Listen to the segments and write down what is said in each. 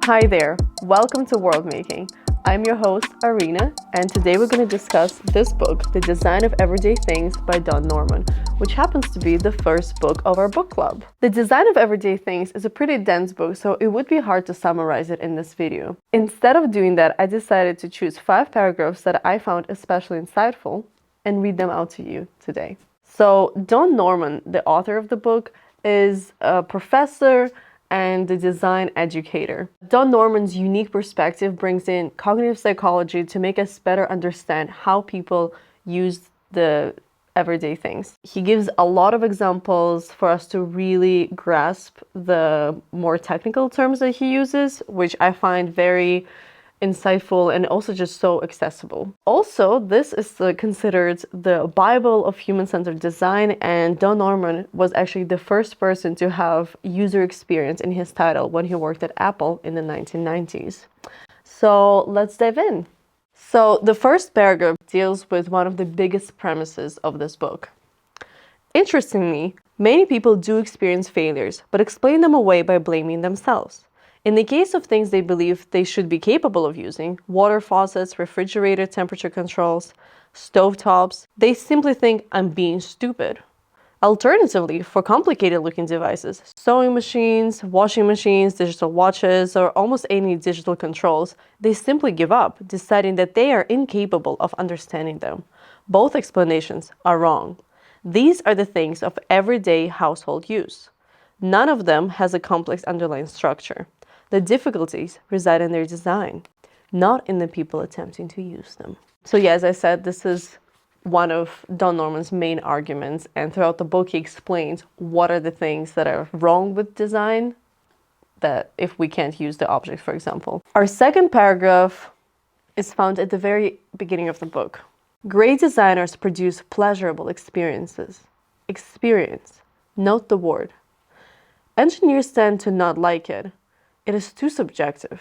Hi there, welcome to Worldmaking. I'm your host, Arina, and today we're going to discuss this book, The Design of Everyday Things by Don Norman, which happens to be the first book of our book club. The Design of Everyday Things is a pretty dense book, so it would be hard to summarize it in this video. Instead of doing that, I decided to choose 5 paragraphs that I found especially insightful and read them out to you today. So, Don Norman, the author of the book, is a professor and a design educator. Don Norman's unique perspective brings in cognitive psychology to make us better understand how people use the everyday things. He gives a lot of examples for us to really grasp the more technical terms that he uses, which I find very insightful and also just so accessible. Also, this is considered the Bible of human-centered design, and Don Norman was actually the first person to have user experience in his title when he worked at Apple in the 1990s. So let's dive in. So the first paragraph deals with one of the biggest premises of this book. Interestingly, many people do experience failures, but explain them away by blaming themselves. In the case of things they believe they should be capable of using, water faucets, refrigerator temperature controls, stovetops, they simply think, I'm being stupid. Alternatively, for complicated-looking devices, sewing machines, washing machines, digital watches, or almost any digital controls, they simply give up, deciding that they are incapable of understanding them. Both explanations are wrong. These are the things of everyday household use. None of them has a complex underlying structure. The difficulties reside in their design, not in the people attempting to use them. So yeah, as I said, this is one of Don Norman's main arguments, and throughout the book he explains what are the things that are wrong with design, that if we can't use the object, for example. Our second paragraph is found at the very beginning of the book. Great designers produce pleasurable experiences. Experience. Note the word. Engineers tend to not like it. It is too subjective.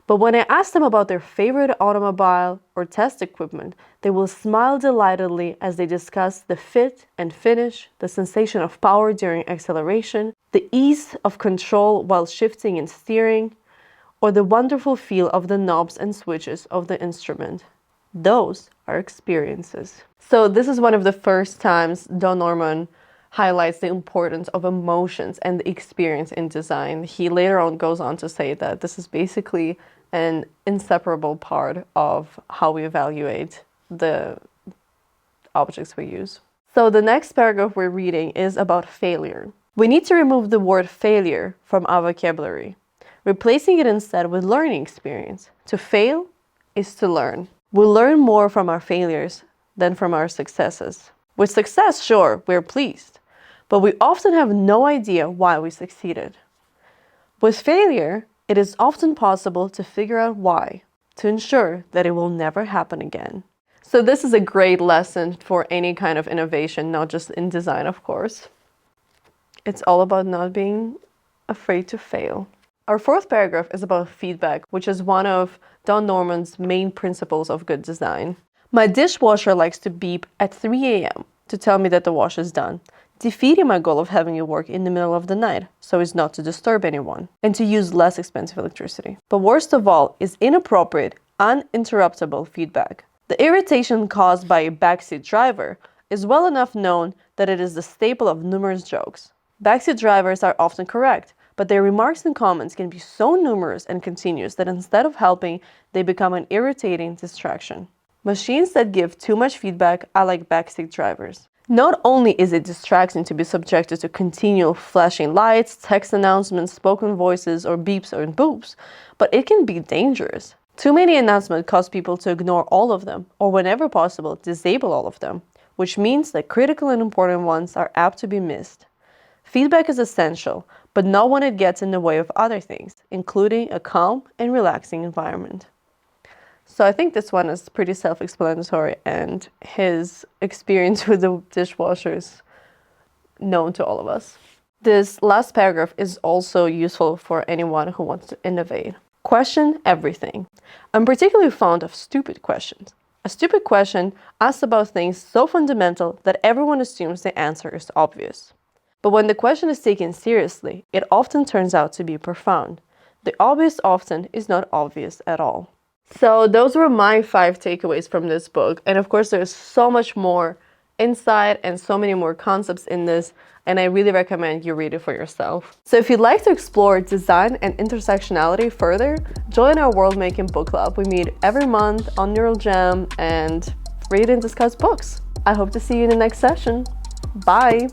But when I ask them about their favorite automobile or test equipment, they will smile delightedly as they discuss the fit and finish, the sensation of power during acceleration, the ease of control while shifting and steering, or the wonderful feel of the knobs and switches of the instrument. Those are experiences. So this is one of the first times Don Norman highlights the importance of emotions and the experience in design. He later on goes on to say that this is basically an inseparable part of how we evaluate the objects we use. So the next paragraph we're reading is about failure. We need to remove the word failure from our vocabulary, replacing it instead with learning experience. To fail is to learn. We learn more from our failures than from our successes. With success, sure, we're pleased, but we often have no idea why we succeeded. With failure, it is often possible to figure out why, to ensure that it will never happen again. So this is a great lesson for any kind of innovation, not just in design, of course. It's all about not being afraid to fail. Our fourth paragraph is about feedback, which is one of Don Norman's main principles of good design. My dishwasher likes to beep at 3 a.m. to tell me that the wash is done, defeating my goal of having it work in the middle of the night so as not to disturb anyone and to use less expensive electricity. But worst of all is inappropriate, uninterruptible feedback. The irritation caused by a backseat driver is well enough known that it is the staple of numerous jokes. Backseat drivers are often correct, but their remarks and comments can be so numerous and continuous that instead of helping, they become an irritating distraction. Machines that give too much feedback are like backseat drivers. Not only is it distracting to be subjected to continual flashing lights, text announcements, spoken voices, or beeps or boops, but it can be dangerous. Too many announcements cause people to ignore all of them, or whenever possible, disable all of them, which means that critical and important ones are apt to be missed. Feedback is essential, but not when it gets in the way of other things, including a calm and relaxing environment. So I think this one is pretty self-explanatory, and his experience with the dishwasher is known to all of us. This last paragraph is also useful for anyone who wants to innovate. Question everything. I'm particularly fond of stupid questions. A stupid question asks about things so fundamental that everyone assumes the answer is obvious. But when the question is taken seriously, it often turns out to be profound. The obvious often is not obvious at all. So those were my 5 takeaways from this book. And of course, there's so much more insight and so many more concepts in this, and I really recommend you read it for yourself. So if you'd like to explore design and intersectionality further, join our Worldmaking book club. We meet every month on NeuralJam and read and discuss books. I hope to see you in the next session. Bye!